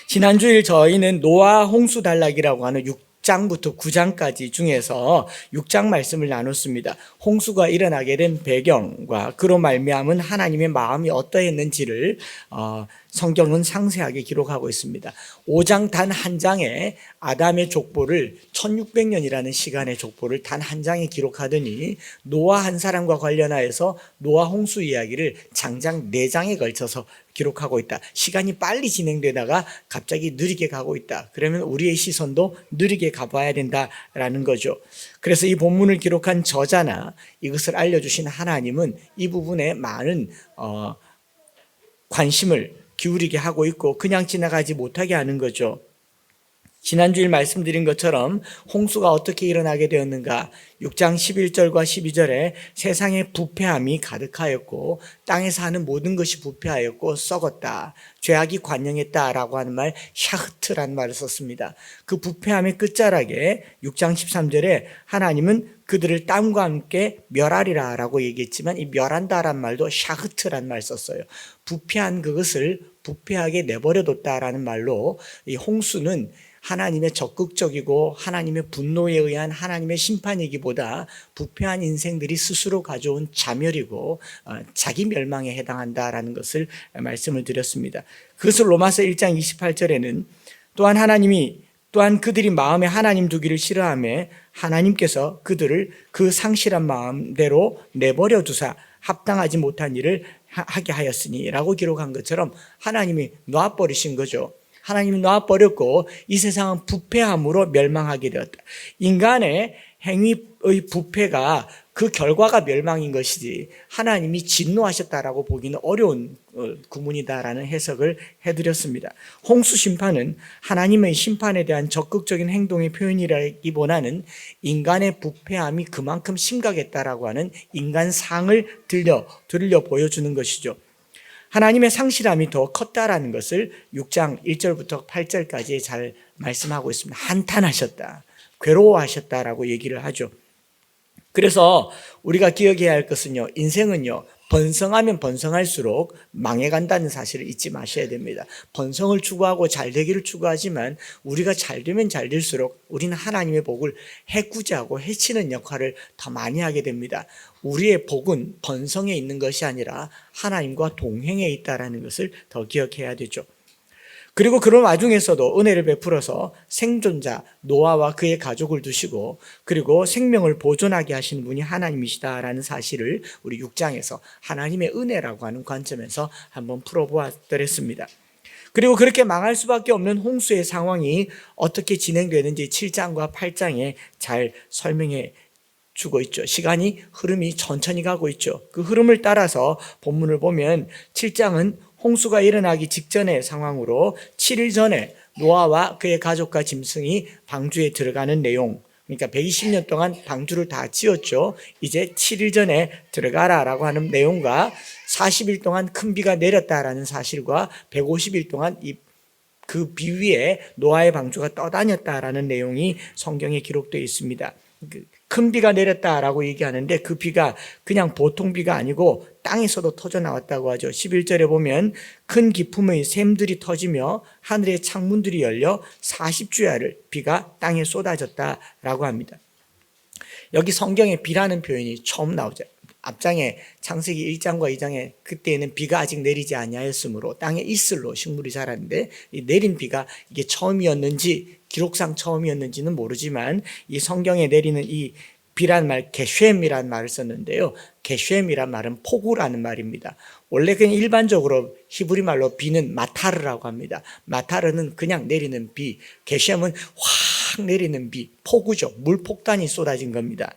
지난주일 저희는 노아 홍수 단락이라고 하는 6장부터 9장까지 중에서 6장 말씀을 나눴습니다. 홍수가 일어나게 된 배경과 그로 말미암은 하나님의 마음이 어떠했는지를 성경은 상세하게 기록하고 있습니다. 5장 단 한 장에 아담의 족보를 1600년이라는 시간의 족보를 단 한 장에 기록하더니 노아 한 사람과 관련하여서 노아 홍수 이야기를 장장 4장에 걸쳐서 기록하고 있다. 시간이 빨리 진행되다가 갑자기 느리게 가고 있다. 그러면 우리의 시선도 느리게 가봐야 된다라는 거죠. 그래서 이 본문을 기록한 저자나 이것을 알려주신 하나님은 이 부분에 많은 관심을 기울이게 하고 있고 그냥 지나가지 못하게 하는 거죠. 지난주일 말씀드린 것처럼 홍수가 어떻게 일어나게 되었는가? 6장 11절과 12절에 세상에 부패함이 가득하였고 땅에 사는 모든 것이 부패하였고 썩었다. 죄악이 관영했다라고 하는 말 샤흐트라는 말을 썼습니다. 그 부패함의 끝자락에 6장 13절에 하나님은 그들을 땀과 함께 멸하리라 라고 얘기했지만 이 멸한다란 말도 샤흐트라는 말 썼어요. 부패한 그것을 부패하게 내버려뒀다라는 말로 이 홍수는 하나님의 적극적이고 하나님의 분노에 의한 하나님의 심판이기보다 부패한 인생들이 스스로 가져온 자멸이고 자기 멸망에 해당한다라는 것을 말씀을 드렸습니다. 그것을 로마서 1장 28절에는 또한 그들이 마음에 하나님 두기를 싫어하며 하나님께서 그들을 그 상실한 마음대로 내버려 두사 합당하지 못한 일을 하게 하였으니 라고 기록한 것처럼 하나님이 놔버리신 거죠. 하나님이 놔버렸고 이 세상은 부패함으로 멸망하게 되었다. 인간의 행위의 부패가 그 결과가 멸망인 것이지 하나님이 진노하셨다라고 보기는 어려운 구문이다라는 해석을 해드렸습니다. 홍수 심판은 하나님의 심판에 대한 적극적인 행동의 표현이라기보다는 인간의 부패함이 그만큼 심각했다라고 하는 인간상을 들려 보여주는 것이죠. 하나님의 상실함이 더 컸다라는 것을 6장 1절부터 8절까지 잘 말씀하고 있습니다. 한탄하셨다, 괴로워하셨다라고 얘기를 하죠. 그래서 우리가 기억해야 할 것은요, 인생은요, 번성하면 번성할수록 망해간다는 사실을 잊지 마셔야 됩니다. 번성을 추구하고 잘 되기를 추구하지만 우리가 잘 되면 잘 될수록 우리는 하나님의 복을 해꾸지하고 해치는 역할을 더 많이 하게 됩니다. 우리의 복은 번성에 있는 것이 아니라 하나님과 동행에 있다는 것을 더 기억해야 되죠. 그리고 그런 와중에서도 은혜를 베풀어서 생존자 노아와 그의 가족을 두시고 그리고 생명을 보존하게 하시는 분이 하나님이시다라는 사실을 우리 6장에서 하나님의 은혜라고 하는 관점에서 한번 풀어보았더랬습니다. 그리고 그렇게 망할 수밖에 없는 홍수의 상황이 어떻게 진행되는지 7장과 8장에 잘 설명해 주고 있죠. 시간이 흐름이 천천히 가고 있죠. 그 흐름을 따라서 본문을 보면 7장은 홍수가 일어나기 직전의 상황으로 7일 전에 노아와 그의 가족과 짐승이 방주에 들어가는 내용, 그러니까 120년 동안 방주를 다 지었죠. 이제 7일 전에 들어가라라고 하는 내용과 40일 동안 큰 비가 내렸다라는 사실과 150일 동안 그 비 위에 노아의 방주가 떠다녔다라는 내용이 성경에 기록되어 있습니다. 큰 비가 내렸다라고 얘기하는데 그 비가 그냥 보통 비가 아니고 땅에서도 터져 나왔다고 하죠. 11절에 보면 큰 기품의 샘들이 터지며 하늘의 창문들이 열려 40주야를 비가 땅에 쏟아졌다라고 합니다. 여기 성경에 비라는 표현이 처음 나오죠. 앞장에 창세기 1장과 2장에 그때에는 비가 아직 내리지 아니하였으므로 땅에 이슬로 식물이 자랐는데 이 내린 비가 이게 처음이었는지 기록상 처음이었는지는 모르지만 이 성경에 내리는 이 비란 말 게쉔이라는 말을 썼는데요. 게쉔이란 말은 폭우라는 말입니다. 원래 그냥 일반적으로 히브리 말로 비는 마타르라고 합니다. 마타르는 그냥 내리는 비, 게쉔은 확 내리는 비, 폭우죠. 물폭탄이 쏟아진 겁니다.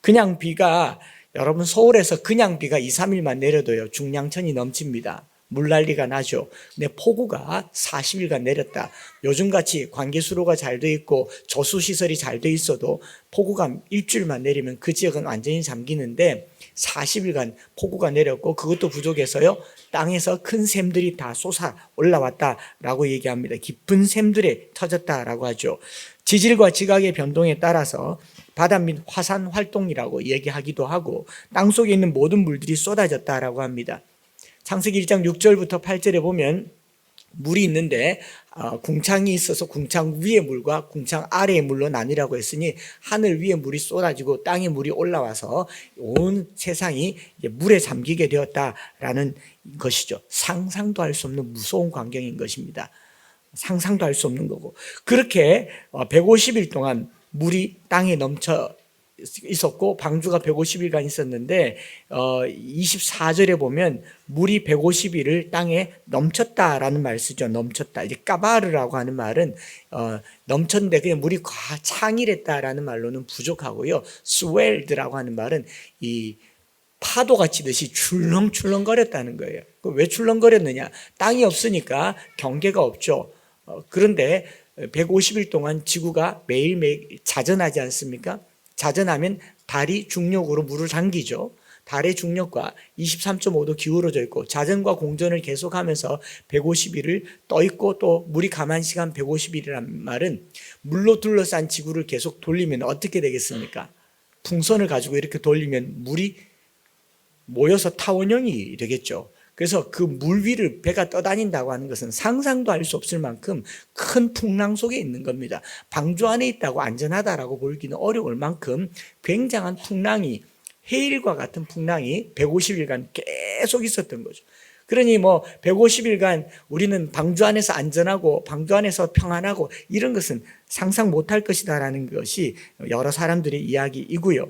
그냥 비가 여러분 서울에서 그냥 비가 2, 3일만 내려도요 중량천이 넘칩니다. 물난리가 나죠. 근데 폭우가 40일간 내렸다. 요즘같이 관계수로가 잘 돼 있고 저수시설이 잘 돼 있어도 폭우가 일주일만 내리면 그 지역은 완전히 잠기는데 40일간 폭우가 내렸고 그것도 부족해서요 땅에서 큰 샘들이 다 솟아 올라왔다라고 얘기합니다. 깊은 샘들에 터졌다라고 하죠. 지질과 지각의 변동에 따라서 바다 및 화산 활동이라고 얘기하기도 하고 땅속에 있는 모든 물들이 쏟아졌다라고 합니다. 창세기 1장 6절부터 8절에 보면 물이 있는데 궁창이 있어서 궁창 위의 물과 궁창 아래의 물로 나뉘라고 했으니 하늘 위에 물이 쏟아지고 땅에 물이 올라와서 온 세상이 물에 잠기게 되었다라는 것이죠. 상상도 할 수 없는 무서운 광경인 것입니다. 상상도 할 수 없는 거고, 그렇게 150일 동안 물이 땅에 넘쳐 있었고 방주가 150일간 있었는데 24절에 보면 물이 150일을 땅에 넘쳤다라는 말 쓰죠. 넘쳤다. 이제 까바르라고 하는 말은 넘쳤는데 그냥 물이 과창이랬다라는 말로는 부족하고요. 스웰드라고 하는 말은 이 파도가 치듯이 출렁출렁거렸다는 거예요. 왜 출렁거렸느냐? 땅이 없으니까 경계가 없죠. 그런데 150일 동안 지구가 매일매일 자전하지 않습니까? 자전하면 달이 중력으로 물을 당기죠. 달의 중력과 23.5도 기울어져 있고 자전과 공전을 계속하면서 150일을 떠 있고 또 물이 가만 시간 150일이란 말은 물로 둘러싼 지구를 계속 돌리면 어떻게 되겠습니까? 풍선을 가지고 이렇게 돌리면 물이 모여서 타원형이 되겠죠. 그래서 그 물 위를 배가 떠다닌다고 하는 것은 상상도 할 수 없을 만큼 큰 풍랑 속에 있는 겁니다. 방주 안에 있다고 안전하다라고 보기는 어려울 만큼 굉장한 풍랑이, 해일과 같은 풍랑이 150일간 계속 있었던 거죠. 그러니 150일간 우리는 방주 안에서 안전하고 방주 안에서 평안하고 이런 것은 상상 못할 것이다라는 것이 여러 사람들의 이야기이고요.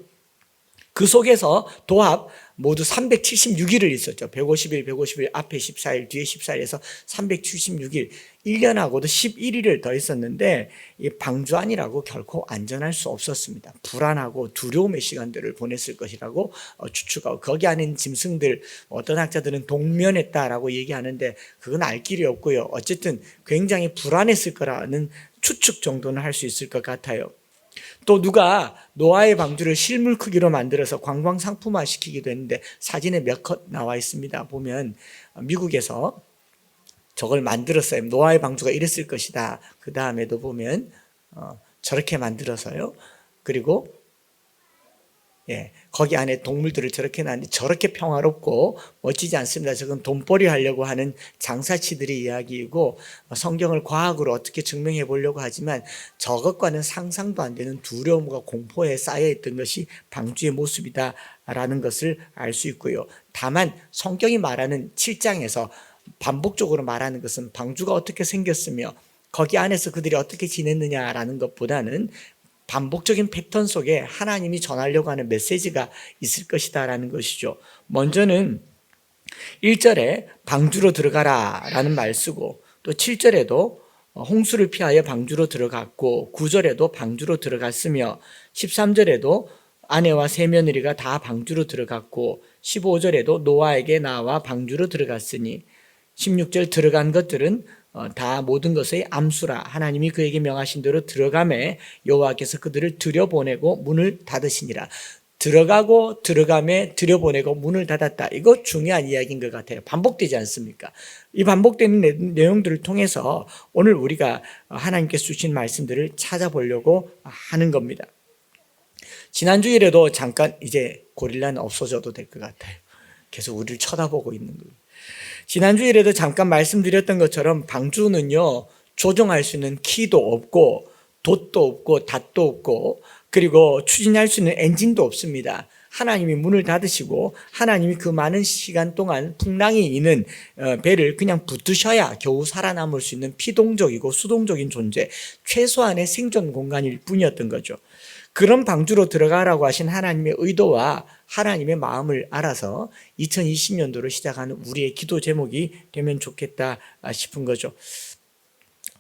그 속에서 도합 모두 376일을 있었죠. 150일, 150일, 앞에 14일, 뒤에 14일에서 376일, 1년하고도 11일을 더 있었는데 이 방주 안이라고 결코 안전할 수 없었습니다. 불안하고 두려움의 시간들을 보냈을 것이라고 추측하고, 거기 안에 있는 짐승들, 어떤 학자들은 동면했다라고 얘기하는데 그건 알 길이 없고요. 어쨌든 굉장히 불안했을 거라는 추측 정도는 할 수 있을 것 같아요. 또 누가 노아의 방주를 실물 크기로 만들어서 관광 상품화 시키기도 했는데 사진에 몇 컷 나와 있습니다. 보면 미국에서 저걸 만들었어요. 노아의 방주가 이랬을 것이다. 그 다음에도 보면 저렇게 만들어서요. 그리고 거기 안에 동물들을 저렇게 놨는데 저렇게 평화롭고 멋지지 않습니다. 저건 돈벌이 하려고 하는 장사치들의 이야기이고 성경을 과학으로 어떻게 증명해 보려고 하지만 저것과는 상상도 안 되는 두려움과 공포에 쌓여있던 것이 방주의 모습이다라는 것을 알 수 있고요. 다만 성경이 말하는 7장에서 반복적으로 말하는 것은 방주가 어떻게 생겼으며 거기 안에서 그들이 어떻게 지냈느냐라는 것보다는 반복적인 패턴 속에 하나님이 전하려고 하는 메시지가 있을 것이다라는 것이죠. 먼저는 1절에 방주로 들어가라 라는 말 쓰고, 또 7절에도 홍수를 피하여 방주로 들어갔고 9절에도 방주로 들어갔으며 13절에도 아내와 세 며느리가 다 방주로 들어갔고 15절에도 노아에게 나와 방주로 들어갔으니 16절 들어간 것들은 다 모든 것의 암수라. 하나님이 그에게 명하신 대로 들어가매 여호와께서 그들을 들여보내고 문을 닫으시니라. 들어가고 들어가매 들여보내고 문을 닫았다. 이거 중요한 이야기인 것 같아요. 반복되지 않습니까? 이 반복되는 내용들을 통해서 오늘 우리가 하나님께서 주신 말씀들을 찾아보려고 하는 겁니다. 지난 주일에도 잠깐, 이제 고릴라는 없어져도 될 것 같아요. 계속 우리를 쳐다보고 있는 거예요. 지난주일에도 잠깐 말씀드렸던 것처럼 방주는요, 조종할 수 있는 키도 없고 돛도 없고 닷도 없고 그리고 추진할 수 있는 엔진도 없습니다. 하나님이 문을 닫으시고 하나님이 그 많은 시간 동안 풍랑이 있는 배를 그냥 붙드셔야 겨우 살아남을 수 있는 피동적이고 수동적인 존재, 최소한의 생존 공간일 뿐이었던 거죠. 그런 방주로 들어가라고 하신 하나님의 의도와 하나님의 마음을 알아서 2020년도를 시작하는 우리의 기도 제목이 되면 좋겠다 싶은 거죠.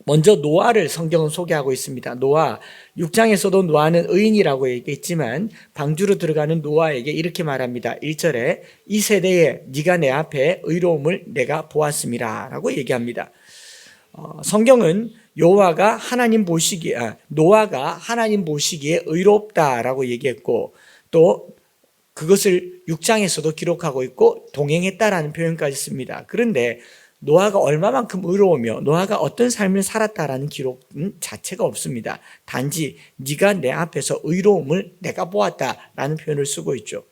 먼저 노아를 성경은 소개하고 있습니다. 노아, 6장에서도 노아는 의인이라고 얘기했지만 방주로 들어가는 노아에게 이렇게 말합니다. 1절에 이 세대에 네가 내 앞에 의로움을 내가 보았음이라 라고 얘기합니다. 성경은 노아가 하나님 보시기에 의롭다라고 얘기했고 또 그것을 6장에서도 기록하고 있고 동행했다라는 표현까지 씁니다. 그런데 노아가 얼마만큼 의로우며 노아가 어떤 삶을 살았다라는 기록은 자체가 없습니다. 단지 네가 내 앞에서 의로움을 내가 보았다라는 표현을 쓰고 있죠.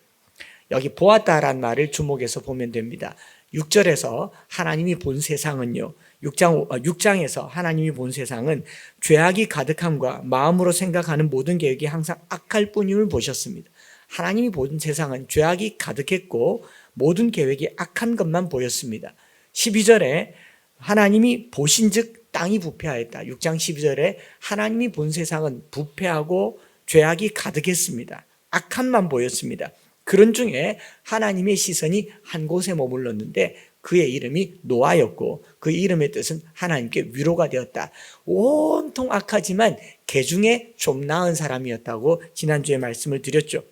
여기 보았다라는 말을 주목해서 보면 됩니다. 6절에서 하나님이 본 세상은요, 6장에서 하나님이 본 세상은 죄악이 가득함과 마음으로 생각하는 모든 계획이 항상 악할 뿐임을 보셨습니다. 하나님이 본 세상은 죄악이 가득했고 모든 계획이 악한 것만 보였습니다. 12절에 하나님이 보신즉 땅이 부패하였다. 6장 12절에 하나님이 본 세상은 부패하고 죄악이 가득했습니다. 악함만 보였습니다. 그런 중에 하나님의 시선이 한 곳에 머물렀는데 그의 이름이 노아였고 그 이름의 뜻은 하나님께 위로가 되었다. 온통 악하지만 개 중에 좀 나은 사람이었다고 지난주에 말씀을 드렸죠.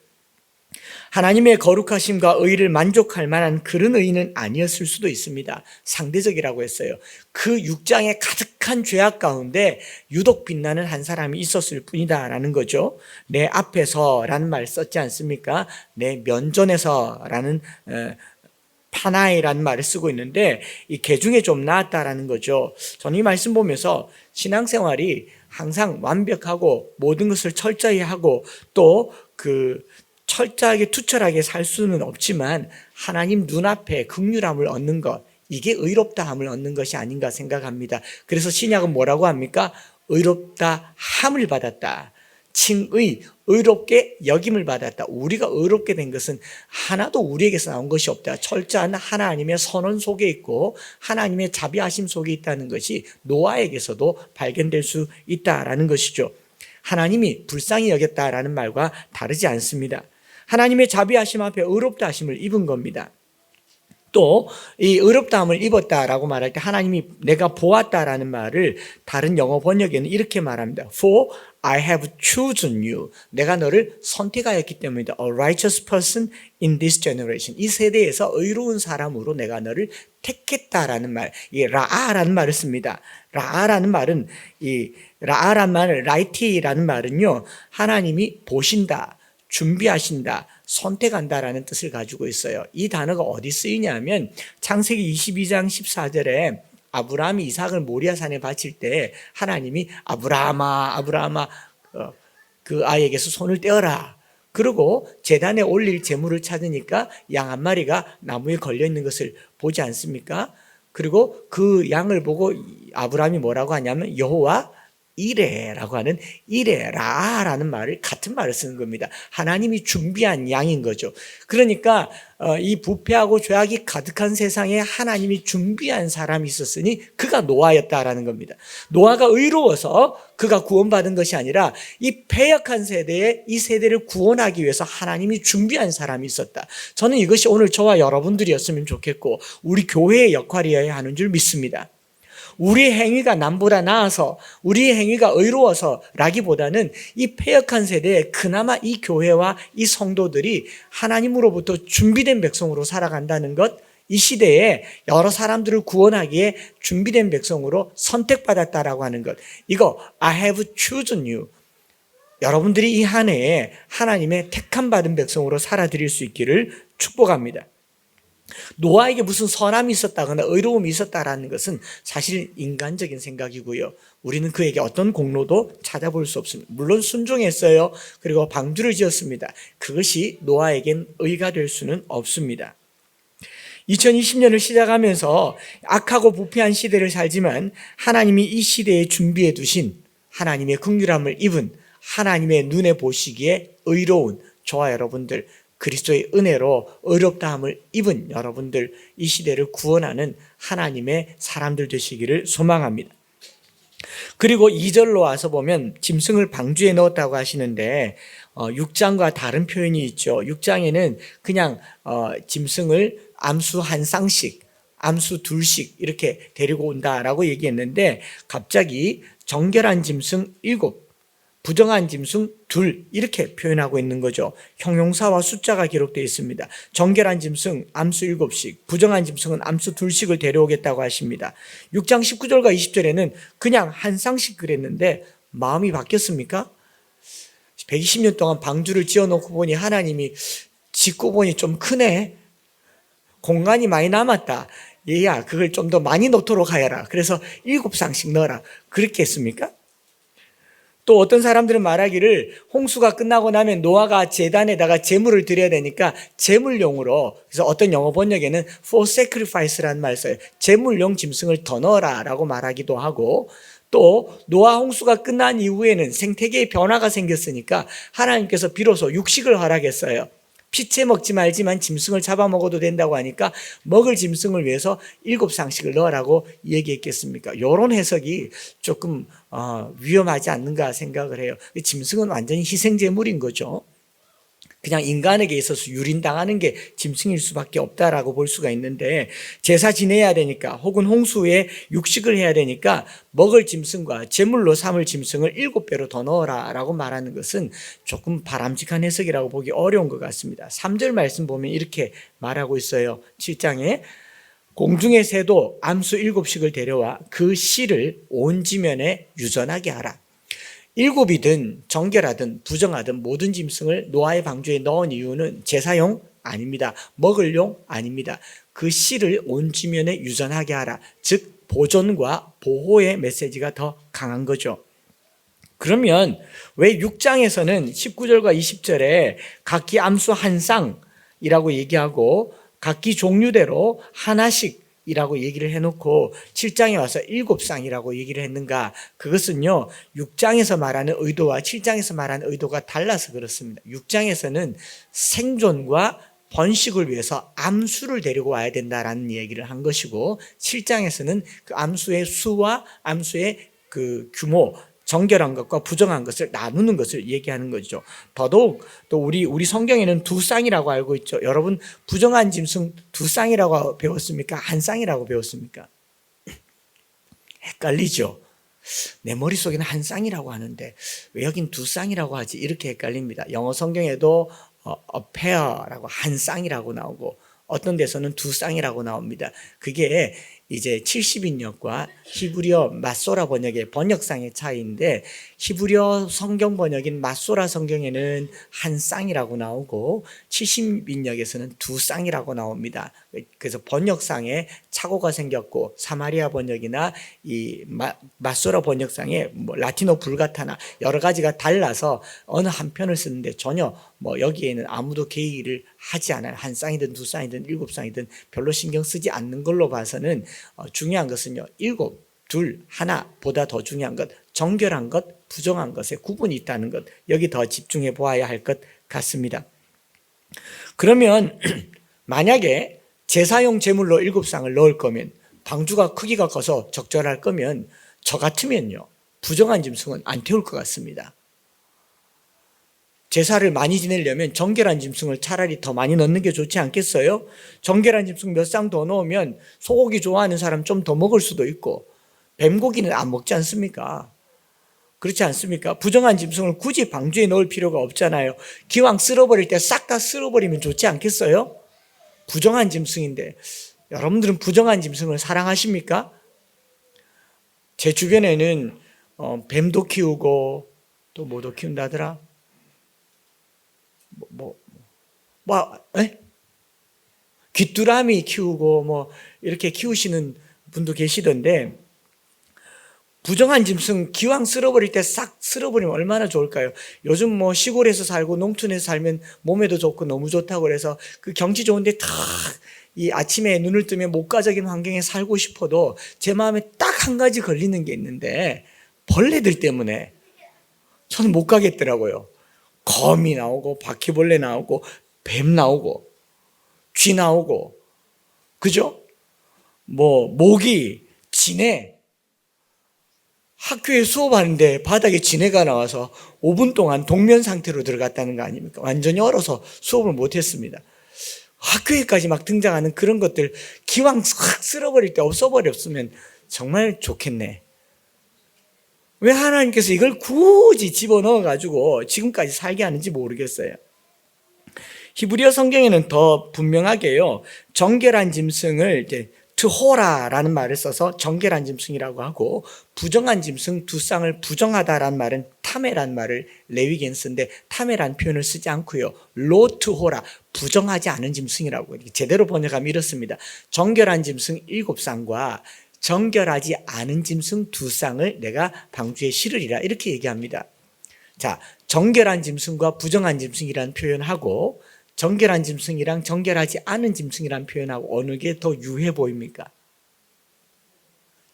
하나님의 거룩하심과 의를 만족할 만한 그런 의는 아니었을 수도 있습니다. 상대적이라고 했어요. 그 6장에 가득한 죄악 가운데 유독 빛나는 한 사람이 있었을 뿐이다 라는 거죠. 내 앞에서 라는 말 썼지 않습니까? 내 면전에서 라는 파나이라는 말을 쓰고 있는데 이 개 중에 좀 나았다라는 거죠. 저는 이 말씀 보면서 신앙생활이 항상 완벽하고 모든 것을 철저히 하고 또 철저하게 투철하게 살 수는 없지만 하나님 눈앞에 긍휼함을 얻는 것, 이게 의롭다함을 얻는 것이 아닌가 생각합니다. 그래서 신약은 뭐라고 합니까? 의롭다 함을 받았다. 칭의, 의롭게 여김을 받았다. 우리가 의롭게 된 것은 하나도 우리에게서 나온 것이 없다. 철저한 하나님의 선언 속에 있고 하나님의 자비하심 속에 있다는 것이 노아에게서도 발견될 수 있다라는 것이죠. 하나님이 불쌍히 여겼다라는 말과 다르지 않습니다. 하나님의 자비하심 앞에 의롭다 하심을 입은 겁니다. 또 이 의롭다함을 입었다라고 말할 때 하나님이 내가 보았다라는 말을 다른 영어 번역에는 이렇게 말합니다. For I have chosen you. 내가 너를 선택하였기 때문이다. A righteous person in this generation. 이 세대에서 의로운 사람으로 내가 너를 택했다라는 말. 이 라아라는 말을 씁니다. 라아라는 말은 라아라는 말, 라이티라는 말은요. 하나님이 보신다, 준비하신다, 선택한다라는 뜻을 가지고 있어요. 이 단어가 어디 쓰이냐면 창세기 22장 14절에 아브라함이 이삭을 모리아산에 바칠 때 하나님이 아브라함아 그 아이에게서 손을 떼어라. 그리고 제단에 올릴 제물을 찾으니까 양 한 마리가 나무에 걸려 있는 것을 보지 않습니까? 그리고 그 양을 보고 아브라함이 뭐라고 하냐면 여호와 이레라고 하는 이레라라는 말을 같은 말을 쓰는 겁니다. 하나님이 준비한 양인 거죠. 그러니까 이 부패하고 죄악이 가득한 세상에 하나님이 준비한 사람이 있었으니 그가 노아였다라는 겁니다. 노아가 의로워서 그가 구원받은 것이 아니라 이 패역한 세대에 이 세대를 구원하기 위해서 하나님이 준비한 사람이 있었다. 저는 이것이 오늘 저와 여러분들이었으면 좋겠고 우리 교회의 역할이어야 하는 줄 믿습니다. 우리 행위가 남보다 나아서 우리 행위가 의로워서 라기보다는 이 패역한 세대에 그나마 이 교회와 이 성도들이 하나님으로부터 준비된 백성으로 살아간다는 것, 이 시대에 여러 사람들을 구원하기에 준비된 백성으로 선택받았다라고 하는 것, 이거 I have chosen you. 여러분들이 이 한 해에 하나님의 택함 받은 백성으로 살아드릴 수 있기를 축복합니다. 노아에게 무슨 선함이 있었다거나 의로움이 있었다라는 것은 사실 인간적인 생각이고요. 우리는 그에게 어떤 공로도 찾아볼 수 없습니다. 물론 순종했어요. 그리고 방주를 지었습니다. 그것이 노아에겐 의가 될 수는 없습니다. 2020년을 시작하면서 악하고 부패한 시대를 살지만 하나님이 이 시대에 준비해 두신 하나님의 긍휼함을 입은 하나님의 눈에 보시기에 의로운 저와 여러분들, 그리스도의 은혜로 의롭다함을 입은 여러분들, 이 시대를 구원하는 하나님의 사람들 되시기를 소망합니다. 그리고 2절로 와서 보면 짐승을 방주에 넣었다고 하시는데 6장과 다른 표현이 있죠. 6장에는 그냥 짐승을 암수 한 쌍씩, 암수 둘씩 이렇게 데리고 온다라고 얘기했는데 갑자기 정결한 짐승 7, 부정한 짐승 2 이렇게 표현하고 있는 거죠. 형용사와 숫자가 기록되어 있습니다. 정결한 짐승 암수 7씩, 부정한 짐승은 암수 2씩을 데려오겠다고 하십니다. 6장 19절과 20절에는 그냥 한 쌍씩 그랬는데 마음이 바뀌었습니까? 120년 동안 방주를 지어놓고 보니 하나님이 짓고 보니 좀 크네. 공간이 많이 남았다. 얘야 그걸 좀 더 많이 넣도록 하여라. 그래서 7쌍씩 넣어라. 그렇게 했습니까? 또 어떤 사람들은 말하기를 홍수가 끝나고 나면 노아가 제단에다가 제물을 드려야 되니까 제물용으로, 그래서 어떤 영어 번역에는 for sacrifice라는 말을 써요. 제물용 짐승을 더 넣어라 라고 말하기도 하고, 또 노아 홍수가 끝난 이후에는 생태계의 변화가 생겼으니까 하나님께서 비로소 육식을 허락했어요. 피채 먹지 말지만 짐승을 잡아먹어도 된다고 하니까 먹을 짐승을 위해서 7쌍씩을 넣으라고 얘기했겠습니까? 이런 해석이 조금 위험하지 않는가 생각을 해요. 짐승은 완전히 희생제물인 거죠. 그냥 인간에게 있어서 유린당하는 게 짐승일 수밖에 없다라고 볼 수가 있는데, 제사 지내야 되니까 혹은 홍수에 육식을 해야 되니까 먹을 짐승과 제물로 삼을 짐승을 7배로 더 넣어라 라고 말하는 것은 조금 바람직한 해석이라고 보기 어려운 것 같습니다. 3절 말씀 보면 이렇게 말하고 있어요. 7장에 공중의 새도 암수 7씩을 데려와 그 씨를 온 지면에 유전하게 하라. 7이든 정결하든 부정하든 모든 짐승을 노아의 방주에 넣은 이유는 제사용 아닙니다. 먹을 용 아닙니다. 그 씨를 온 지면에 유전하게 하라. 즉 보존과 보호의 메시지가 더 강한 거죠. 그러면 왜 6장에서는 19절과 20절에 각기 암수 한 쌍이라고 얘기하고 각기 종류대로 하나씩 이라고 얘기를 해놓고 7장에 와서 7쌍이라고 얘기를 했는가? 그것은요, 6장에서 말하는 의도와 7장에서 말하는 의도가 달라서 그렇습니다. 6장에서는 생존과 번식을 위해서 암수를 데리고 와야 된다라는 얘기를 한 것이고, 7장에서는 그 암수의 수와 암수의 그 규모, 정결한 것과 부정한 것을 나누는 것을 얘기하는 거죠. 더더욱 또 우리 성경에는 2쌍이라고 알고 있죠. 여러분, 부정한 짐승 2쌍이라고 배웠습니까? 1쌍이라고 배웠습니까? 헷갈리죠. 내 머릿속에는 1쌍이라고 하는데 왜 여긴 2쌍이라고 하지? 이렇게 헷갈립니다. 영어 성경에도 a pair라고 1쌍이라고 나오고 어떤 데서는 2쌍이라고 나옵니다. 그게 이제 70인역과 히브리어 마소라 번역의 번역상의 차이인데, 히브리어 성경 번역인 마소라 성경에는 1쌍이라고 나오고 70인역에서는 2쌍이라고 나옵니다. 그래서 번역상에 착오가 생겼고, 사마리아 번역이나 이 마소라 번역상에 뭐 라틴어 불가타나 여러 가지가 달라서 어느 한 편을 쓰는데 전혀 여기에는 아무도 개의를 하지 않아요. 1쌍이든 2쌍이든 7쌍이든 별로 신경 쓰지 않는 걸로 봐서는 중요한 것은요, 7, 2, 하나보다 더 중요한 것, 정결한 것, 부정한 것에 구분이 있다는 것, 여기 더 집중해 보아야 할 것 같습니다. 그러면 만약에 제사용 제물로 7쌍을 넣을 거면, 방주가 크기가 커서 적절할 거면, 저 같으면요, 부정한 짐승은 안 태울 것 같습니다. 제사를 많이 지내려면 정결한 짐승을 차라리 더 많이 넣는 게 좋지 않겠어요? 정결한 짐승 몇 쌍 더 넣으면 소고기 좋아하는 사람 좀 더 먹을 수도 있고, 뱀고기는 안 먹지 않습니까? 그렇지 않습니까? 부정한 짐승을 굳이 방주에 넣을 필요가 없잖아요. 기왕 쓸어버릴 때 싹 다 쓸어버리면 좋지 않겠어요? 부정한 짐승인데, 여러분들은 부정한 짐승을 사랑하십니까? 제 주변에는 뱀도 키우고 또 뭐도 키운다더라? 귀뚜라미 키우고 이렇게 키우시는 분도 계시던데, 부정한 짐승 기왕 쓸어버릴 때 싹 쓸어버리면 얼마나 좋을까요? 요즘 시골에서 살고 농촌에서 살면 몸에도 좋고 너무 좋다고 그래서 그 경치 좋은데 이 아침에 눈을 뜨면 목가적인 환경에 살고 싶어도 제 마음에 딱 한 가지 걸리는 게 있는데, 벌레들 때문에 저는 못 가겠더라고요. 거미 나오고 바퀴벌레 나오고 뱀 나오고 쥐 나오고, 그죠? 모기, 지네. 학교에 수업하는데 바닥에 지네가 나와서 5분 동안 동면 상태로 들어갔다는 거 아닙니까? 완전히 얼어서 수업을 못했습니다. 학교에까지 막 등장하는 그런 것들 기왕 확 쓸어버릴 때 없어버렸으면 정말 좋겠네. 왜 하나님께서 이걸 굳이 집어넣어가지고 지금까지 살게 하는지 모르겠어요. 히브리어 성경에는 더 분명하게요, 정결한 짐승을 이제 트호라라는 말을 써서 정결한 짐승이라고 하고, 부정한 짐승 2쌍을 부정하다라는 말은 타메란 말을 레위기엔 쓰는데 타메란 표현을 쓰지 않고요, 로트호라, 부정하지 않은 짐승이라고 제대로 번역하면 이렇습니다. 정결한 짐승 7쌍과 정결하지 않은 짐승 2쌍을 내가 방주에 실으리라, 이렇게 얘기합니다. 자, 정결한 짐승과 부정한 짐승이라는 표현하고 정결한 짐승이랑 정결하지 않은 짐승이라는 표현하고 어느 게 더 유해 보입니까?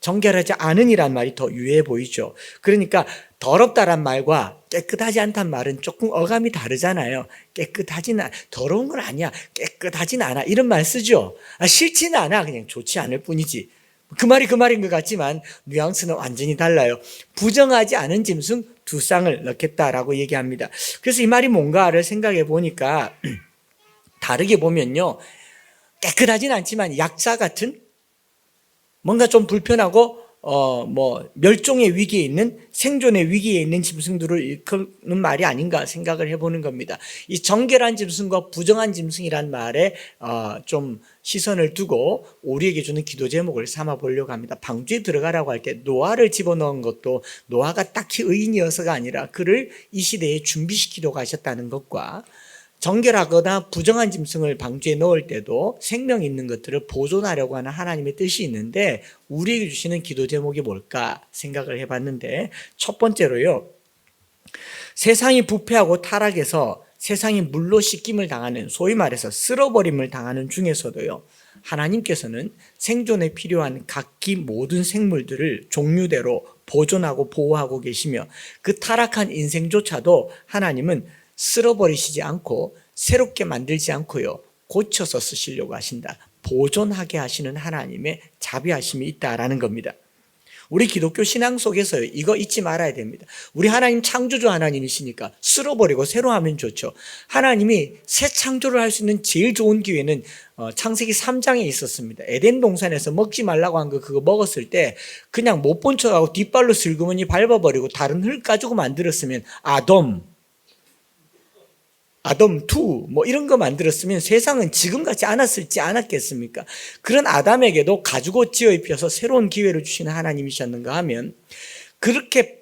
정결하지 않은이란 말이 더 유해 보이죠. 그러니까 더럽다란 말과 깨끗하지 않단 말은 조금 어감이 다르잖아요. 깨끗하지는 더러운 건 아니야. 깨끗하진 않아. 이런 말 쓰죠. 싫지는 않아. 그냥 좋지 않을 뿐이지. 그 말이 그 말인 것 같지만 뉘앙스는 완전히 달라요. 부정하지 않은 짐승 2쌍을 넣겠다라고 얘기합니다. 그래서 이 말이 뭔가를 생각해 보니까 다르게 보면요. 깨끗하진 않지만 약사 같은 뭔가 좀 불편하고 멸종의 위기에 있는 생존의 위기에 있는 짐승들을 일컫는 말이 아닌가 생각을 해보는 겁니다. 이 정결한 짐승과 부정한 짐승이란 말에 좀 시선을 두고 우리에게 주는 기도 제목을 삼아 보려고 합니다. 방주에 들어가라고 할 때 노아를 집어넣은 것도 노아가 딱히 의인이어서가 아니라 그를 이 시대에 준비시키려고 하셨다는 것과 정결하거나 부정한 짐승을 방주에 넣을 때도 생명 있는 것들을 보존하려고 하는 하나님의 뜻이 있는데 우리에게 주시는 기도 제목이 뭘까 생각을 해봤는데 첫 번째로요. 세상이 부패하고 타락해서 세상이 물로 씻김을 당하는 소위 말해서 쓸어버림을 당하는 중에서도요. 하나님께서는 생존에 필요한 각기 모든 생물들을 종류대로 보존하고 보호하고 계시며 그 타락한 인생조차도 하나님은 쓸어버리시지 않고 새롭게 만들지 않고요. 고쳐서 쓰시려고 하신다. 보존하게 하시는 하나님의 자비하심이 있다라는 겁니다. 우리 기독교 신앙 속에서 이거 잊지 말아야 됩니다. 우리 하나님 창조주 하나님이시니까 쓸어버리고 새로 하면 좋죠. 하나님이 새 창조를 할 수 있는 제일 좋은 기회는 창세기 3장에 있었습니다. 에덴 동산에서 먹지 말라고 한 거 그거 먹었을 때 그냥 못 본 척하고 뒷발로 슬그머니 밟아버리고 다른 흙 가지고 만들었으면 아덤 2 이런 거 만들었으면 세상은 지금 같지 않았겠습니까? 그런 아담에게도 가죽옷 지어 입혀서 새로운 기회를 주시는 하나님이셨는가 하면 그렇게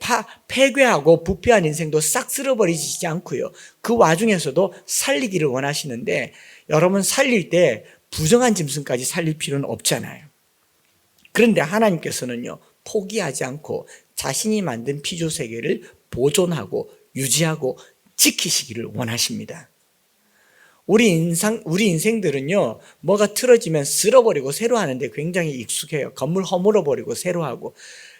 폐괴하고 부패한 인생도 싹 쓸어버리시지 않고요. 그 와중에서도 살리기를 원하시는데 여러분 살릴 때 부정한 짐승까지 살릴 필요는 없잖아요. 그런데 하나님께서는요. 포기하지 않고 자신이 만든 피조 세계를 보존하고 유지하고 지키시기를 원하십니다. 우리 인생들은요, 뭐가 틀어지면 쓸어버리고 새로 하는데 굉장히 익숙해요. 건물 허물어버리고 새로 하고.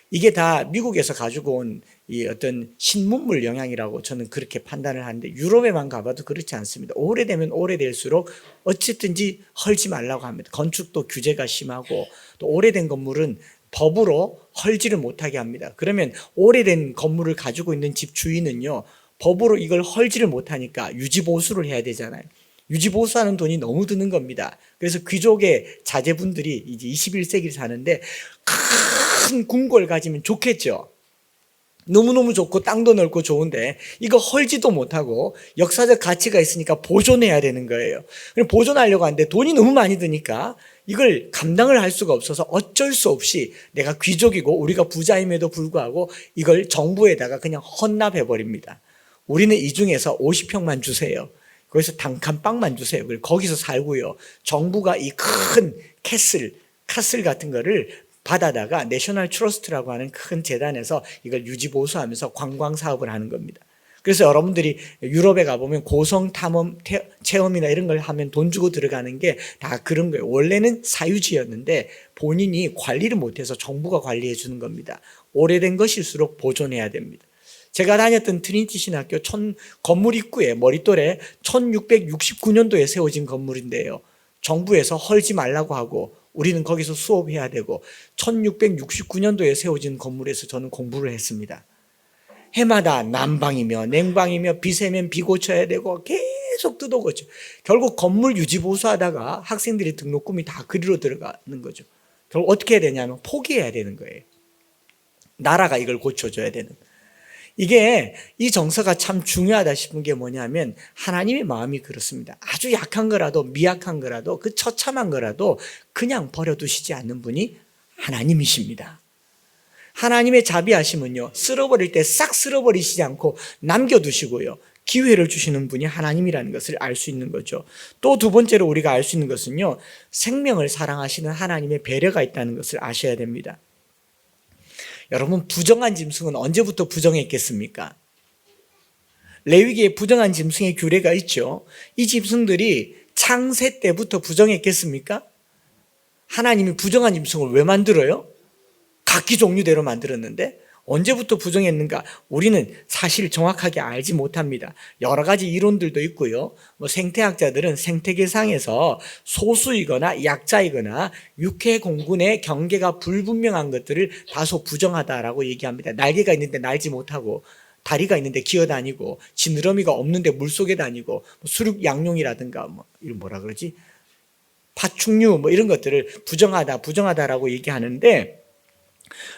이게 다 미국에서 가지고 온 이 어떤 신문물 영향이라고 저는 그렇게 판단을 하는데 유럽에만 가봐도 그렇지 않습니다. 오래되면 오래될수록 어쨌든지 헐지 말라고 합니다. 건축도 규제가 심하고 또 오래된 건물은 법으로 헐지를 못하게 합니다. 그러면 오래된 건물을 가지고 있는 집 주인은요, 법으로 이걸 헐지를 못하니까 유지보수를 해야 되잖아요. 유지보수하는 돈이 너무 드는 겁니다. 그래서 귀족의 자제분들이 이제 21세기를 사는데 큰 궁궐 가지면 좋겠죠. 너무너무 좋고 땅도 넓고 좋은데 이거 헐지도 못하고 역사적 가치가 있으니까 보존해야 되는 거예요. 보존하려고 하는데 돈이 너무 많이 드니까 이걸 감당을 할 수가 없어서 어쩔 수 없이 내가 귀족이고 우리가 부자임에도 불구하고 이걸 정부에다가 그냥 헌납해버립니다. 우리는 이 중에서 50평만 주세요. 거기서 단칸방만 주세요. 거기서 살고요. 정부가 이 큰 카슬 같은 거를 받아다가 내셔널 트러스트라고 하는 큰 재단에서 이걸 유지보수하면서 관광 사업을 하는 겁니다. 그래서 여러분들이 유럽에 가보면 고성 탐험 체험이나 이런 걸 하면 돈 주고 들어가는 게 다 그런 거예요. 원래는 사유지였는데 본인이 관리를 못해서 정부가 관리해 주는 겁니다. 오래된 것일수록 보존해야 됩니다. 제가 다녔던 트리니티 신학교 건물 입구에 머릿돌에 1669년도에 세워진 건물인데요. 정부에서 헐지 말라고 하고 우리는 거기서 수업해야 되고 1669년도에 세워진 건물에서 저는 공부를 했습니다. 해마다 난방이며 냉방이며 비 새면 비 고쳐야 되고 계속 뜯어고쳐. 결국 건물 유지 보수하다가 학생들이 등록금이 다 그리로 들어가는 거죠. 결국 어떻게 해야 되냐면 포기해야 되는 거예요. 나라가 이걸 고쳐줘야 되는. 이게 이 정서가 참 중요하다 싶은 게 뭐냐면 하나님의 마음이 그렇습니다. 아주 약한 거라도 미약한 거라도 그 처참한 거라도 그냥 버려두시지 않는 분이 하나님이십니다. 하나님의 자비하심은요, 쓸어버릴 때 싹 쓸어버리시지 않고 남겨두시고요, 기회를 주시는 분이 하나님이라는 것을 알 수 있는 거죠. 또 두 번째로 우리가 알 수 있는 것은요, 생명을 사랑하시는 하나님의 배려가 있다는 것을 아셔야 됩니다. 여러분, 부정한 짐승은 언제부터 부정했겠습니까? 레위기에 부정한 짐승의 규례가 있죠. 이 짐승들이 창세 때부터 부정했겠습니까? 하나님이 부정한 짐승을 왜 만들어요? 각기 종류대로 만들었는데 언제부터 부정했는가? 우리는 사실 정확하게 알지 못합니다. 여러 가지 이론들도 있고요. 생태학자들은 생태계상에서 소수이거나 약자이거나 육해 공군의 경계가 불분명한 것들을 다소 부정하다라고 얘기합니다. 날개가 있는데 날지 못하고, 다리가 있는데 기어다니고, 지느러미가 없는데 물속에 다니고, 수륙 양용이라든가 이런 뭐라 그러지? 파충류 이런 것들을 부정하다라고 얘기하는데,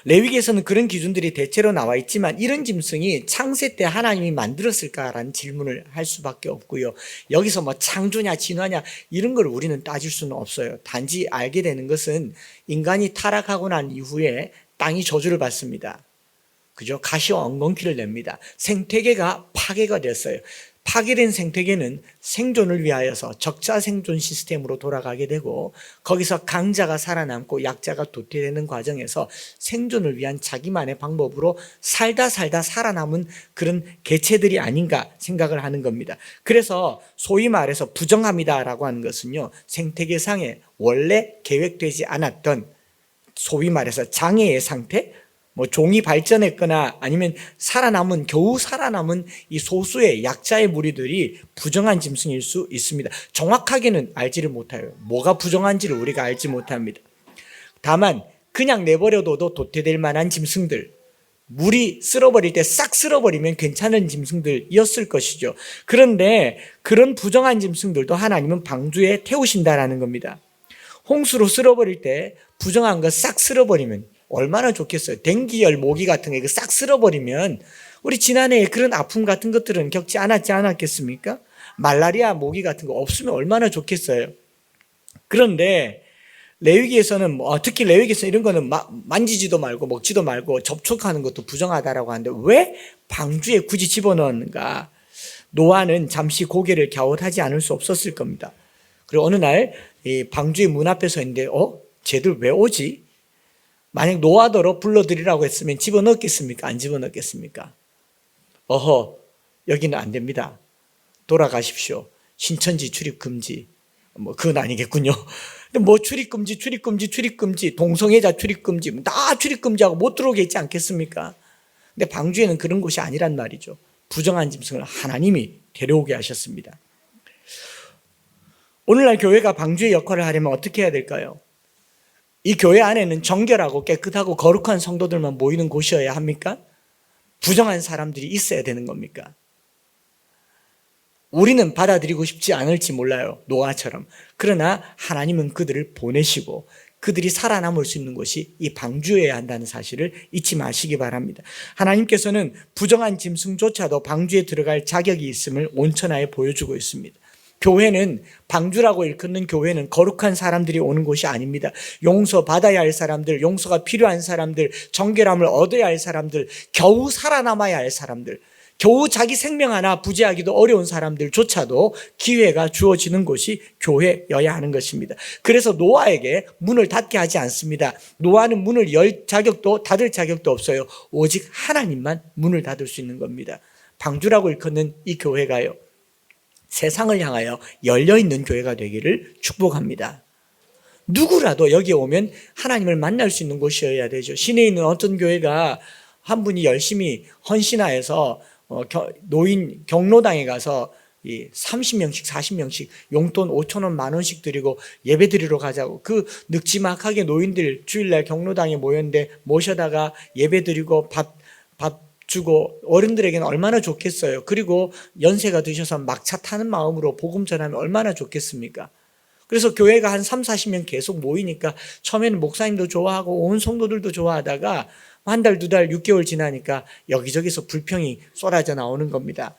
레위기에서는 그런 기준들이 대체로 나와 있지만 이런 짐승이 창세 때 하나님이 만들었을까라는 질문을 할 수밖에 없고요. 여기서 창조냐 진화냐 이런 걸 우리는 따질 수는 없어요. 단지 알게 되는 것은 인간이 타락하고 난 이후에 땅이 저주를 받습니다. 그죠? 가시와 엉겅퀴를 냅니다. 생태계가 파괴가 됐어요. 파괴된 생태계는 생존을 위하여서 적자 생존 시스템으로 돌아가게 되고, 거기서 강자가 살아남고 약자가 도태되는 과정에서 생존을 위한 자기만의 방법으로 살다 살아남은 그런 개체들이 아닌가 생각을 하는 겁니다. 그래서 소위 말해서 부정합니다라고 하는 것은요, 생태계상에 원래 계획되지 않았던 소위 말해서 장애의 상태, 종이 발전했거나 아니면 겨우 살아남은 이 소수의 약자의 무리들이 부정한 짐승일 수 있습니다. 정확하게는 알지를 못해요. 뭐가 부정한지를 우리가 알지 못합니다. 다만 그냥 내버려둬도 도태될 만한 짐승들, 물이 쓸어버릴 때 싹 쓸어버리면 괜찮은 짐승들이었을 것이죠. 그런데 그런 부정한 짐승들도 하나님은 방주에 태우신다라는 겁니다. 홍수로 쓸어버릴 때 부정한 거 싹 쓸어버리면 얼마나 좋겠어요. 댕기열, 모기 같은 게 싹 쓸어버리면 우리 지난해에 그런 아픔 같은 것들은 겪지 않았겠습니까? 말라리아, 모기 같은 거 없으면 얼마나 좋겠어요. 그런데 레위기에서는 특히 레위기에서 이런 거는 만지지도 말고 먹지도 말고 접촉하는 것도 부정하다라고 하는데 왜 방주에 굳이 집어넣었는가? 노아는 잠시 고개를 갸웃하지 않을 수 없었을 겁니다. 그리고 어느 날 이 방주의 문 앞에 서 있는데 쟤들 왜 오지? 만약 노아더러 불러들이라고 했으면 집어넣겠습니까? 안 집어넣겠습니까? 여기는 안 됩니다. 돌아가십시오. 신천지 출입 금지. 그건 아니겠군요. 근데 출입 금지, 동성애자 출입 금지, 다 출입 금지하고 못 들어오게 있지 않겠습니까? 근데 방주에는 그런 곳이 아니란 말이죠. 부정한 짐승을 하나님이 데려오게 하셨습니다. 오늘날 교회가 방주의 역할을 하려면 어떻게 해야 될까요? 이 교회 안에는 정결하고 깨끗하고 거룩한 성도들만 모이는 곳이어야 합니까? 부정한 사람들이 있어야 되는 겁니까? 우리는 받아들이고 싶지 않을지 몰라요. 노아처럼. 그러나 하나님은 그들을 보내시고 그들이 살아남을 수 있는 곳이 이 방주여야 한다는 사실을 잊지 마시기 바랍니다. 하나님께서는 부정한 짐승조차도 방주에 들어갈 자격이 있음을 온천하에 보여주고 있습니다. 교회는, 방주라고 일컫는 교회는 거룩한 사람들이 오는 곳이 아닙니다. 용서받아야 할 사람들, 용서가 필요한 사람들, 정결함을 얻어야 할 사람들, 겨우 살아남아야 할 사람들, 겨우 자기 생명 하나 부지하기도 어려운 사람들조차도 기회가 주어지는 곳이 교회여야 하는 것입니다. 그래서 노아에게 문을 닫게 하지 않습니다. 노아는 문을 열 자격도 닫을 자격도 없어요. 오직 하나님만 문을 닫을 수 있는 겁니다. 방주라고 일컫는 이 교회가요, 세상을 향하여 열려있는 교회가 되기를 축복합니다. 누구라도 여기에 오면 하나님을 만날 수 있는 곳이어야 되죠. 시내에 있는 어떤 교회가 한 분이 열심히 헌신하여서 노인 경로당에 가서 30명씩 40명씩 용돈 5,000원 10,000원씩 드리고 예배 드리러 가자고, 그 늑지막하게 노인들 주일날 경로당에 모였는데 모셔다가 예배 드리고 밥 주고 어른들에게는 얼마나 좋겠어요. 그리고 연세가 드셔서 막차 타는 마음으로 복음 전하면 얼마나 좋겠습니까? 그래서 교회가 한 30-40명 계속 모이니까 처음에는 목사님도 좋아하고 온 성도들도 좋아하다가 한 달, 두 달, 6개월 지나니까 여기저기서 불평이 쏟아져 나오는 겁니다.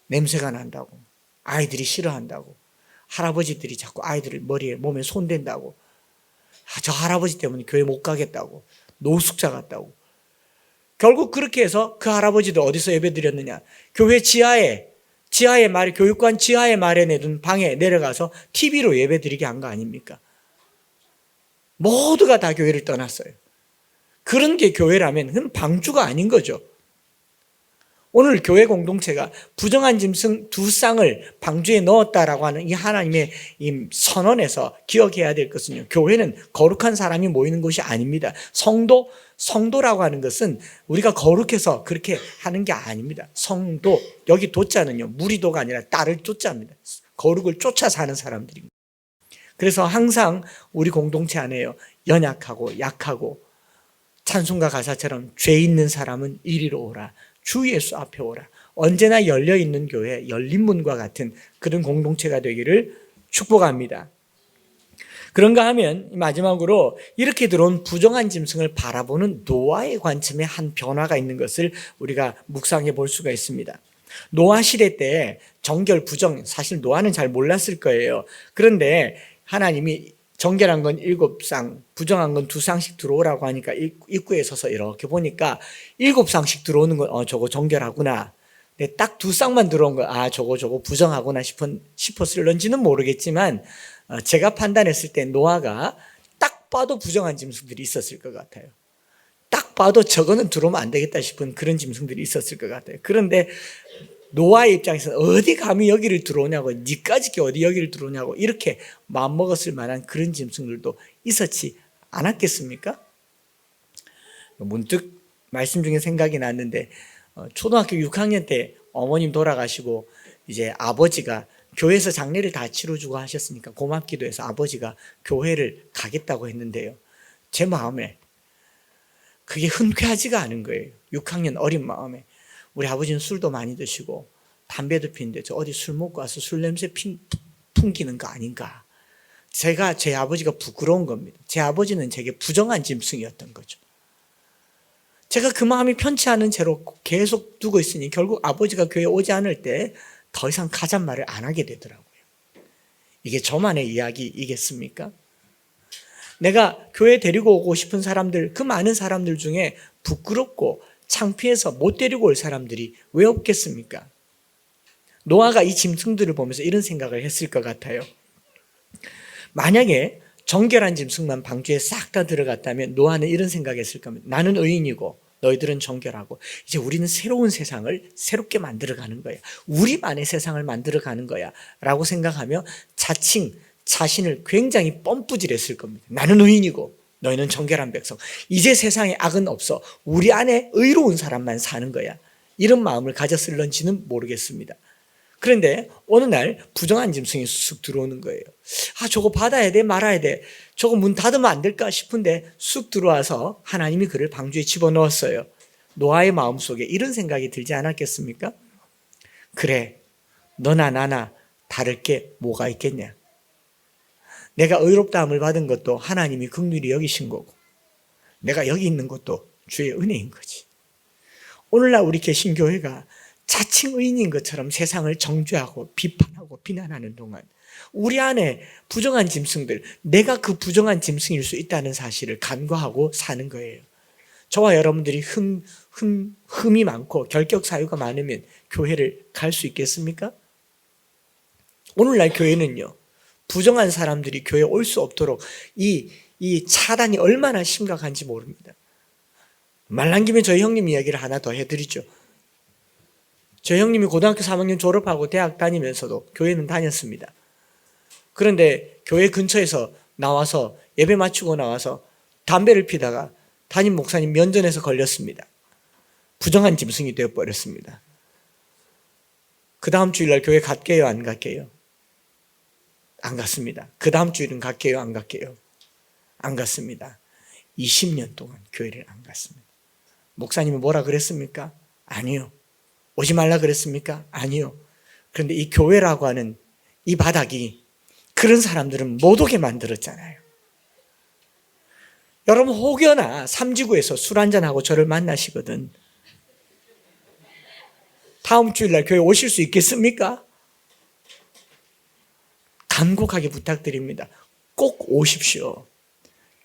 냄새가 난다고, 아이들이 싫어한다고, 할아버지들이 자꾸 아이들을 머리에 몸에 손댄다고, 저 할아버지 때문에 교회 못 가겠다고, 노숙자 같다고. 결국 그렇게 해서 그 할아버지도 어디서 예배 드렸느냐? 교회 지하에 교육관 지하에 마련해둔 방에 내려가서 TV로 예배 드리게 한 거 아닙니까? 모두가 다 교회를 떠났어요. 그런 게 교회라면 그건 방주가 아닌 거죠. 오늘 교회 공동체가 부정한 짐승 2쌍을 방주에 넣었다라고 하는 이 하나님의 이 선언에서 기억해야 될 것은요, 교회는 거룩한 사람이 모이는 곳이 아닙니다. 성도라고 하는 것은 우리가 거룩해서 그렇게 하는 게 아닙니다. 성도, 여기 도자는요, 무리도가 아니라 따를 쫓자입니다. 거룩을 쫓아 사는 사람들입니다. 그래서 항상 우리 공동체 안에요, 연약하고 약하고 찬송가 가사처럼 죄 있는 사람은 이리로 오라, 주 예수 앞에 오라, 언제나 열려있는 교회, 열린 문과 같은 그런 공동체가 되기를 축복합니다. 그런가 하면 마지막으로 이렇게 들어온 부정한 짐승을 바라보는 노아의 관점에 한 변화가 있는 것을 우리가 묵상해 볼 수가 있습니다. 노아 시대 때 정결, 부정, 사실 노아는 잘 몰랐을 거예요. 그런데 하나님이 정결한 건 7쌍, 부정한 건 2쌍씩 들어오라고 하니까 입구에 서서 이렇게 보니까 7쌍씩 들어오는 건 저거 정결하구나. 근데 딱 2쌍만 들어온 거 저거 부정하구나 싶었을런지는 모르겠지만 제가 판단했을 때 노아가 딱 봐도 부정한 짐승들이 있었을 것 같아요. 딱 봐도 저거는 들어오면 안 되겠다 싶은 그런 짐승들이 있었을 것 같아요. 그런데 노아의 입장에서는 어디 감히 여기를 들어오냐고, 니까짓 어디 여기를 들어오냐고 이렇게 마음먹었을 만한 그런 짐승들도 있었지 않았겠습니까? 문득 말씀 중에 생각이 났는데 초등학교 6학년 때 어머님 돌아가시고 이제 아버지가 교회에서 장례를 다 치러주고 하셨으니까 고맙기도 해서 아버지가 교회를 가겠다고 했는데요, 제 마음에 그게 흔쾌하지가 않은 거예요. 6학년 어린 마음에. 우리 아버지는 술도 많이 드시고 담배도 피는데 저 어디 술 먹고 와서 술 냄새 풍기는 거 아닌가. 제 아버지가 부끄러운 겁니다. 제 아버지는 제게 부정한 짐승이었던 거죠. 제가 그 마음이 편치 않은 채로 계속 두고 있으니 결국 아버지가 교회에 오지 않을 때 더 이상 가잔 말을 안 하게 되더라고요. 이게 저만의 이야기이겠습니까? 내가 교회에 데리고 오고 싶은 사람들, 그 많은 사람들 중에 부끄럽고 창피해서 못 데리고 올 사람들이 왜 없겠습니까? 노아가 이 짐승들을 보면서 이런 생각을 했을 것 같아요. 만약에 정결한 짐승만 방주에 싹 다 들어갔다면 노아는 이런 생각했을 겁니다. 나는 의인이고 너희들은 정결하고 이제 우리는 새로운 세상을 새롭게 만들어가는 거야. 우리만의 세상을 만들어가는 거야 라고 생각하며 자칭 자신을 굉장히 뻔뿌질했을 겁니다. 나는 의인이고 너희는 정결한 백성. 이제 세상에 악은 없어. 우리 안에 의로운 사람만 사는 거야. 이런 마음을 가졌을런지는 모르겠습니다. 그런데 어느 날 부정한 짐승이 쑥 들어오는 거예요. 저거 받아야 돼 말아야 돼. 저거 문 닫으면 안 될까 싶은데 쑥 들어와서 하나님이 그를 방주에 집어넣었어요. 노아의 마음속에 이런 생각이 들지 않았겠습니까? 그래, 너나 나나 다를 게 뭐가 있겠냐. 내가 의롭다함을 받은 것도 하나님이 긍휼히 여기신 거고 내가 여기 있는 것도 주의 은혜인 거지. 오늘날 우리 개신교회가 자칭 의인인 것처럼 세상을 정죄하고 비판하고 비난하는 동안 우리 안에 부정한 짐승들, 내가 그 부정한 짐승일 수 있다는 사실을 간과하고 사는 거예요. 저와 여러분들이 흠이 많고 결격 사유가 많으면 교회를 갈 수 있겠습니까? 오늘날 교회는요, 부정한 사람들이 교회에 올 수 없도록 이 차단이 얼마나 심각한지 모릅니다. 말 난 김에 저희 형님 이야기를 하나 더 해드리죠. 저희 형님이 고등학교 3학년 졸업하고 대학 다니면서도 교회는 다녔습니다. 그런데 교회 근처에서 나와서 예배 마치고 나와서 담배를 피다가 담임 목사님 면전에서 걸렸습니다. 부정한 짐승이 되어버렸습니다. 그 다음 주일날 교회 갈게요 안 갈게요? 안 갔습니다. 그 다음 주일은 갈게요 안 갈게요? 안 갔습니다. 20년 동안 교회를 안 갔습니다. 목사님이 뭐라 그랬습니까? 아니요. 오지 말라 그랬습니까? 아니요. 그런데 이 교회라고 하는 이 바닥이 그런 사람들은 못 오게 만들었잖아요. 여러분 혹여나 삼지구에서 술 한잔하고 저를 만나시거든 다음 주일날 교회 오실 수 있겠습니까? 간곡하게 부탁드립니다. 꼭 오십시오.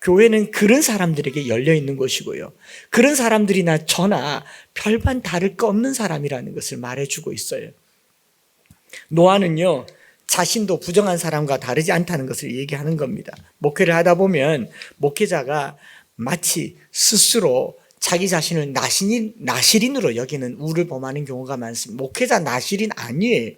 교회는 그런 사람들에게 열려있는 것이고요. 그런 사람들이나 저나 별반 다를 거 없는 사람이라는 것을 말해주고 있어요. 노아는요, 자신도 부정한 사람과 다르지 않다는 것을 얘기하는 겁니다. 목회를 하다 보면 목회자가 마치 스스로 자기 자신을 나시린으로 여기는 우를 범하는 경우가 많습니다. 목회자 나시린 아니에요.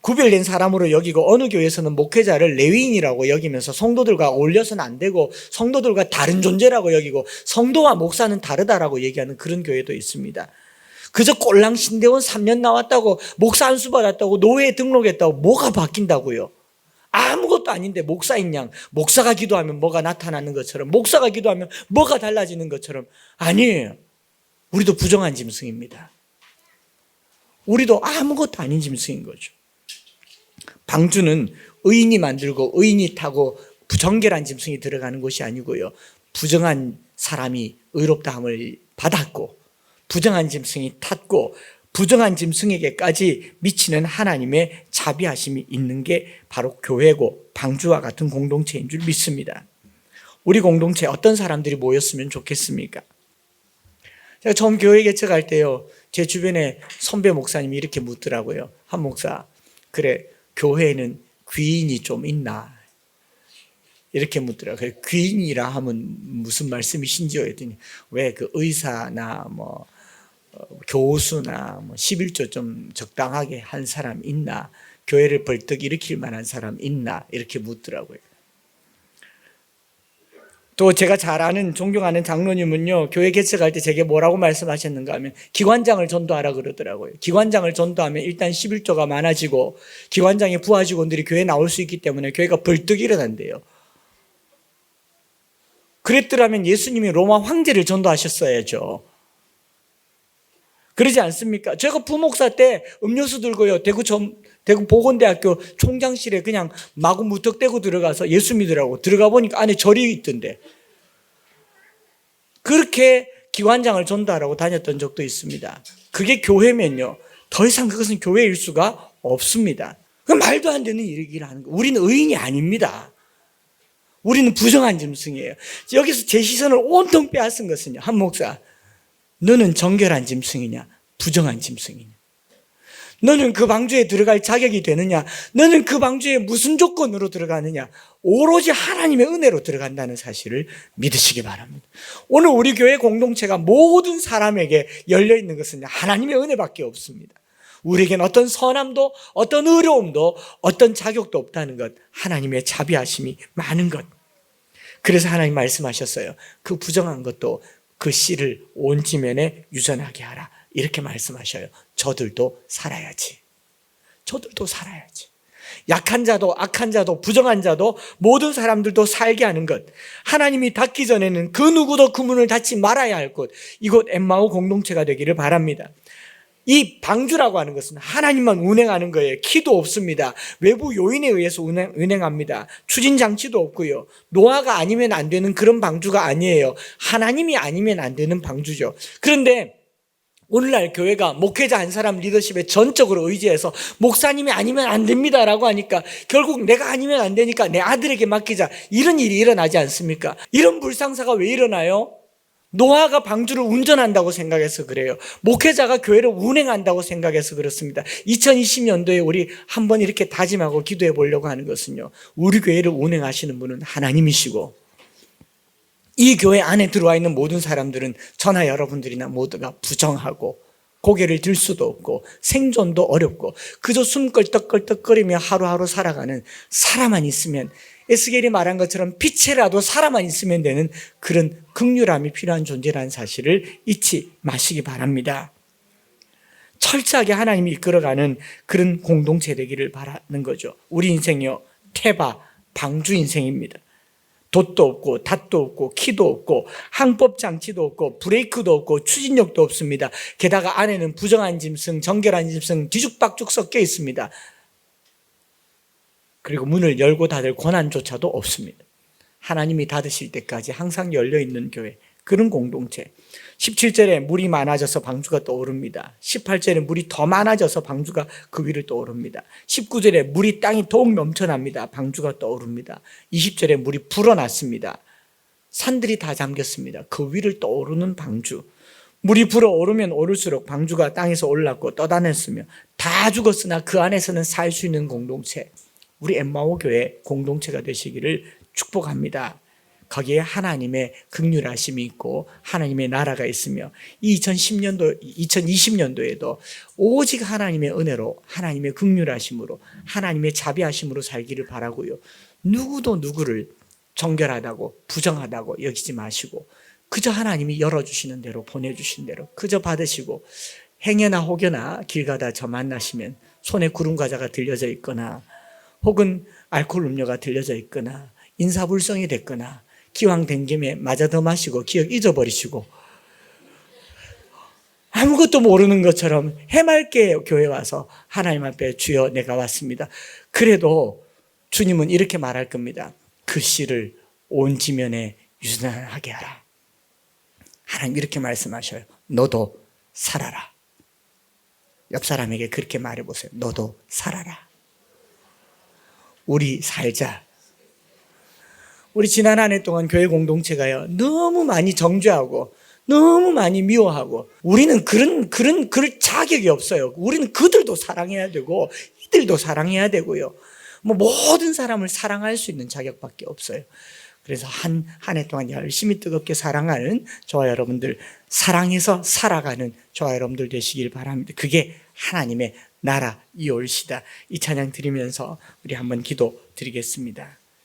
구별된 사람으로 여기고 어느 교회에서는 목회자를 레위인이라고 여기면서 성도들과 어울려서는 안 되고 성도들과 다른 존재라고 여기고 성도와 목사는 다르다라고 얘기하는 그런 교회도 있습니다. 그저 꼴랑 신대원 3년 나왔다고 목사 안수 받았다고 노회에 등록했다고 뭐가 바뀐다고요? 아무것도 아닌데 목사인 양 목사가 기도하면 뭐가 나타나는 것처럼 목사가 기도하면 뭐가 달라지는 것처럼 아니에요. 우리도 부정한 짐승입니다. 우리도 아무것도 아닌 짐승인 거죠. 방주는 의인이 만들고 의인이 타고 부정결한 짐승이 들어가는 곳이 아니고요. 부정한 사람이 의롭다함을 받았고 부정한 짐승이 탔고 부정한 짐승에게까지 미치는 하나님의 자비하심이 있는 게 바로 교회고 방주와 같은 공동체인 줄 믿습니다. 우리 공동체에 어떤 사람들이 모였으면 좋겠습니까? 제가 처음 교회 개척할 때요, 제 주변에 선배 목사님이 이렇게 묻더라고요. 한 목사, 그래 교회에는 귀인이 좀 있나? 이렇게 묻더라고요. 귀인이라 하면 무슨 말씀이신지요? 했더니 왜 그 의사나 뭐 교수나 뭐 11조 좀 적당하게 한 사람 있나? 교회를 벌떡 일으킬 만한 사람 있나? 이렇게 묻더라고요. 또 제가 잘 아는 존경하는 장로님은요, 교회 개척할 때 제게 뭐라고 말씀하셨는가 하면 기관장을 전도하라 그러더라고요. 기관장을 전도하면 일단 11조가 많아지고 기관장의 부하 직원들이 교회에 나올 수 있기 때문에 교회가 벌떡 일어난대요. 그랬더라면 예수님이 로마 황제를 전도하셨어야죠. 그러지 않습니까? 제가 부목사 때 음료수 들고요, 대구 보건대학교 총장실에 그냥 마구 무턱대고 들어가서 예수 믿으라고 들어가 보니까 안에 절이 있던데, 그렇게 기관장을 전도하라고 다녔던 적도 있습니다. 그게 교회면요, 더 이상 그것은 교회일 수가 없습니다. 그 말도 안 되는 얘기를 하는 거예요. 우리는 의인이 아닙니다. 우리는 부정한 짐승이에요. 여기서 제 시선을 온통 빼앗은 것은요, 한 목사, 너는 정결한 짐승이냐 부정한 짐승이냐? 너는 그 방주에 들어갈 자격이 되느냐? 너는 그 방주에 무슨 조건으로 들어가느냐? 오로지 하나님의 은혜로 들어간다는 사실을 믿으시기 바랍니다. 오늘 우리 교회 공동체가 모든 사람에게 열려있는 것은 하나님의 은혜밖에 없습니다. 우리에겐 어떤 선함도 어떤 의로움도 어떤 자격도 없다는 것, 하나님의 자비하심이 많은 것. 그래서 하나님 말씀하셨어요. 그 부정한 것도 그 씨를 온 지면에 유전하게 하라. 이렇게 말씀하셔요. 저들도 살아야지. 저들도 살아야지. 약한 자도 악한 자도 부정한 자도 모든 사람들도 살게 하는 것. 하나님이 닫기 전에는 그 누구도 그 문을 닫지 말아야 할 곳. 이곳 엠마오 공동체가 되기를 바랍니다. 이 방주라고 하는 것은 하나님만 운행하는 거예요. 키도 없습니다. 외부 요인에 의해서 운행합니다. 추진장치도 없고요. 노아가 아니면 안 되는 그런 방주가 아니에요. 하나님이 아니면 안 되는 방주죠. 그런데 오늘날 교회가 목회자 한 사람 리더십에 전적으로 의지해서 목사님이 아니면 안 됩니다라고 하니까 결국 내가 아니면 안 되니까 내 아들에게 맡기자, 이런 일이 일어나지 않습니까? 이런 불상사가 왜 일어나요? 노아가 방주를 운전한다고 생각해서 그래요. 목회자가 교회를 운행한다고 생각해서 그렇습니다. 2020년도에 우리 한번 이렇게 다짐하고 기도해 보려고 하는 것은요, 우리 교회를 운행하시는 분은 하나님이시고 이 교회 안에 들어와 있는 모든 사람들은 저나 여러분들이나 모두가 부정하고 고개를 들 수도 없고 생존도 어렵고 그저 숨 껄떡껄떡거리며 하루하루 살아가는 사람만 있으면, 에스겔이 말한 것처럼 빛에라도 사람만 있으면 되는 그런 긍휼함이 필요한 존재라는 사실을 잊지 마시기 바랍니다. 철저하게 하나님이 이끌어가는 그런 공동체 되기를 바라는 거죠. 우리 인생이요, 태바 방주 인생입니다. 돛도 없고 닷도 없고 키도 없고 항법 장치도 없고 브레이크도 없고 추진력도 없습니다. 게다가 안에는 부정한 짐승, 정결한 짐승 뒤죽박죽 섞여 있습니다. 그리고 문을 열고 닫을 권한조차도 없습니다. 하나님이 닫으실 때까지 항상 열려있는 교회, 그런 공동체. 17절에 물이 많아져서 방주가 떠오릅니다. 18절에 물이 더 많아져서 방주가 그 위를 떠오릅니다. 19절에 물이 땅이 더욱 넘쳐납니다. 방주가 떠오릅니다. 20절에 물이 불어났습니다. 산들이 다 잠겼습니다. 그 위를 떠오르는 방주. 물이 불어오르면 오를수록 방주가 땅에서 올랐고 떠다녔으며 다 죽었으나 그 안에서는 살 수 있는 공동체, 우리 엠마오 교회 공동체가 되시기를 축복합니다. 거기에 하나님의 긍휼하심이 있고 하나님의 나라가 있으며, 이 2020년도에도 오직 하나님의 은혜로, 하나님의 긍휼하심으로, 하나님의 자비하심으로 살기를 바라고요. 누구도 누구를 정결하다고 부정하다고 여기지 마시고, 그저 하나님이 열어주시는 대로, 보내주신 대로 그저 받으시고, 행여나 혹여나 길 가다 저 만나시면 손에 구름 과자가 들려져 있거나 혹은 알코올 음료가 들려져 있거나 인사불성이 됐거나 기왕 된 김에 마저 더 마시고 기억 잊어버리시고 아무것도 모르는 것처럼 해맑게 교회 와서 하나님 앞에 주여 내가 왔습니다. 그래도 주님은 이렇게 말할 겁니다. 그 씨를 온 지면에 유난하게 하라. 하나님 이렇게 말씀하셔요. 너도 살아라. 옆 사람에게 그렇게 말해보세요. 너도 살아라. 우리 살자. 우리 지난 한 해 동안 교회 공동체가요, 너무 많이 정죄하고 너무 많이 미워하고, 우리는 그럴 자격이 없어요. 우리는 그들도 사랑해야 되고 이들도 사랑해야 되고요. 모든 사람을 사랑할 수 있는 자격밖에 없어요. 그래서 한 해 동안 열심히 뜨겁게 사랑하는 저와 여러분들, 사랑해서 살아가는 저와 여러분들 되시길 바랍니다. 그게 하나님의 나라 이올시다. 이 찬양 드리면서 우리 한번 기도 드리겠습니다.